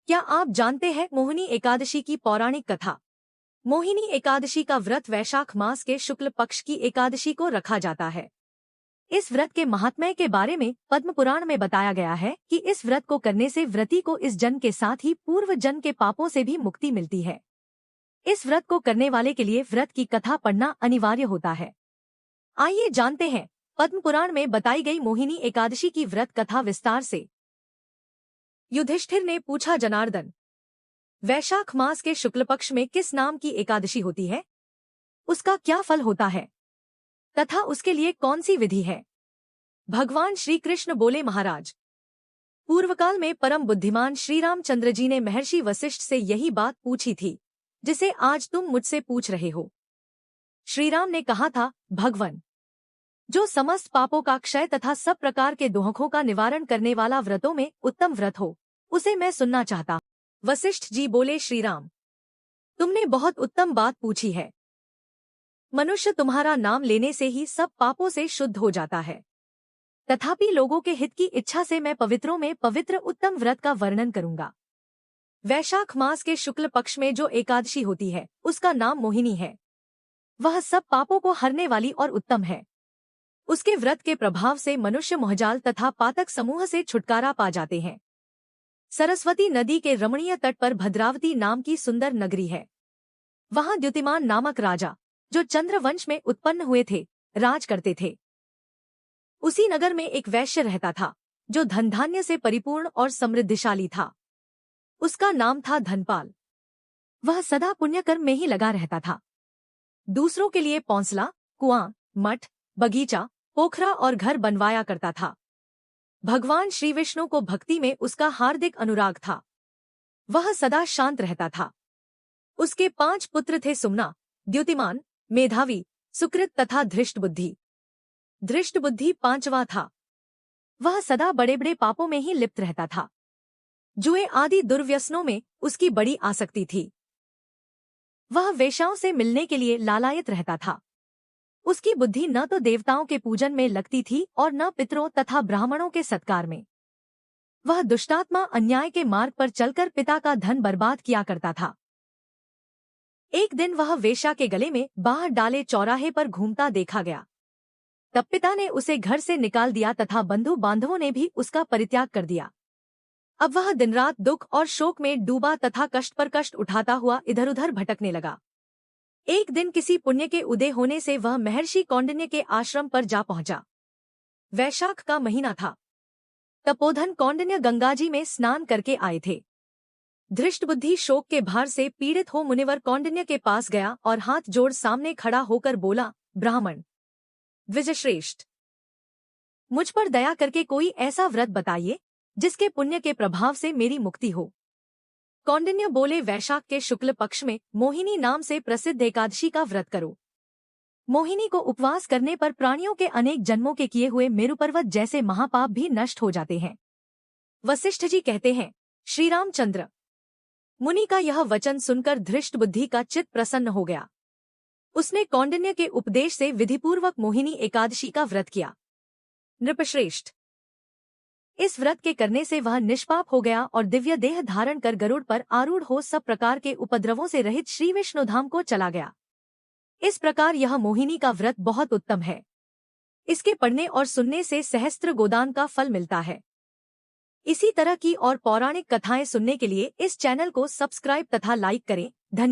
क्या आप जानते हैं मोहिनी एकादशी की पौराणिक कथा? मोहिनी एकादशी का व्रत वैशाख मास के शुक्ल पक्ष की एकादशी को रखा जाता है। इस व्रत के महात्म्य के बारे में पद्म पुराण में बताया गया है कि इस व्रत को करने से व्रती को इस जन्म के साथ ही पूर्व जन्म के पापों से भी मुक्ति मिलती है। इस व्रत को करने वाले के लिए व्रत की कथा पढ़ना अनिवार्य होता है। आइए जानते हैं पद्म पुराण में बताई गई मोहिनी एकादशी की व्रत कथा विस्तार से। युधिष्ठिर ने पूछा, जनार्दन, वैशाख मास के शुक्ल पक्ष में किस नाम की एकादशी होती है? उसका क्या फल होता है तथा उसके लिए कौन सी विधि है? भगवान श्री कृष्ण बोले, महाराज, पूर्वकाल में परम बुद्धिमान श्री रामचंद्र जी ने महर्षि वशिष्ठ से यही बात पूछी थी जिसे आज तुम मुझसे पूछ रहे हो। श्रीराम ने कहा था, भगवन, जो समस्त पापों का क्षय तथा सब प्रकार के दुखों का निवारण करने वाला व्रतों में उत्तम व्रत हो, उसे मैं सुनना चाहता हूँ। वशिष्ठ जी बोले, श्रीराम, तुमने बहुत उत्तम बात पूछी है। मनुष्य तुम्हारा नाम लेने से ही सब पापों से शुद्ध हो जाता है। तथापि लोगों के हित की इच्छा से मैं पवित्रों में पवित्र उत्तम व्रत का वर्णन करूंगा। वैशाख मास के शुक्ल पक्ष में जो एकादशी होती है उसका नाम मोहिनी है। वह सब पापों को हरने वाली और उत्तम है। उसके व्रत के प्रभाव से मनुष्य मोहजाल तथा पातक समूह से छुटकारा पा जाते हैं। सरस्वती नदी के रमणीय तट पर भद्रावती नाम की सुंदर नगरी है। वहां द्युतिमान नामक राजा, जो चंद्रवंश में उत्पन्न हुए थे, राज करते थे। उसी नगर में एक वैश्य रहता था जो धन धान्य से परिपूर्ण और समृद्धिशाली था। उसका नाम था धनपाल। वह सदा पुण्यकर्म में ही लगा रहता था। दूसरों के लिए पौंसला, कुआं, मठ, बगीचा, पोखरा और घर बनवाया करता था। भगवान श्री विष्णु को भक्ति में उसका हार्दिक अनुराग था। वह सदा शांत रहता था। उसके 5 पुत्र थे, सुमना, द्युतिमान, मेधावी, सुकृत तथा धृष्टबुद्धि। धृष्टबुद्धि 5वां था। वह सदा बड़े बड़े पापों में ही लिप्त रहता था। जुए आदि दुर्व्यसनों में उसकी बड़ी आसक्ति थी। वह वेश्याओं से मिलने के लिए लालायित रहता था। उसकी बुद्धि न तो देवताओं के पूजन में लगती थी और न पितरों तथा ब्राह्मणों के सत्कार में। वह दुष्टात्मा अन्याय के मार्ग पर चलकर पिता का धन बर्बाद किया करता था। एक दिन वह वेश्या के गले में बाहर डाले चौराहे पर घूमता देखा गया। तब पिता ने उसे घर से निकाल दिया तथा बंधु बांधवों ने भी उसका परित्याग कर दिया। अब वह दिन रात दुख और शोक में डूबा तथा कष्ट पर कष्ट उठाता हुआ इधर उधर भटकने लगा। एक दिन किसी पुण्य के उदय होने से वह महर्षि कौंडिन्य के आश्रम पर जा पहुंचा। वैशाख का महीना था। तपोधन कौंडिन्य गंगाजी में स्नान करके आए थे। धृष्टबुद्धि शोक के भार से पीड़ित हो मुनिवर कौंडिन्य के पास गया और हाथ जोड़ सामने खड़ा होकर बोला, ब्राह्मण द्विजश्रेष्ठ, मुझ पर दया करके कोई ऐसा व्रत बताइए जिसके पुण्य के प्रभाव से मेरी मुक्ति हो। कौंडिन्य बोले, वैशाख के शुक्ल पक्ष में मोहिनी नाम से प्रसिद्ध एकादशी का व्रत करो। मोहिनी को उपवास करने पर प्राणियों के अनेक जन्मों के किए हुए मेरु पर्वत जैसे महापाप भी नष्ट हो जाते हैं। वशिष्ठ जी कहते हैं, श्री रामचंद्र, मुनि का यह वचन सुनकर धृष्टबुद्धि का चित्त प्रसन्न हो गया। उसने कौंडिन्य के उपदेश से विधिपूर्वक मोहिनी एकादशी का व्रत किया। नृपश्रेष्ठ, इस व्रत के करने से वह निष्पाप हो गया और दिव्य देह धारण कर गरुड़ पर आरूढ़ हो सब प्रकार के उपद्रवों से रहित श्री विष्णुधाम को चला गया। इस प्रकार यह मोहिनी का व्रत बहुत उत्तम है। इसके पढ़ने और सुनने से सहस्त्र गोदान का फल मिलता है। इसी तरह की और पौराणिक कथाएं सुनने के लिए इस चैनल को सब्सक्राइब तथा लाइक करें। धन्यवाद।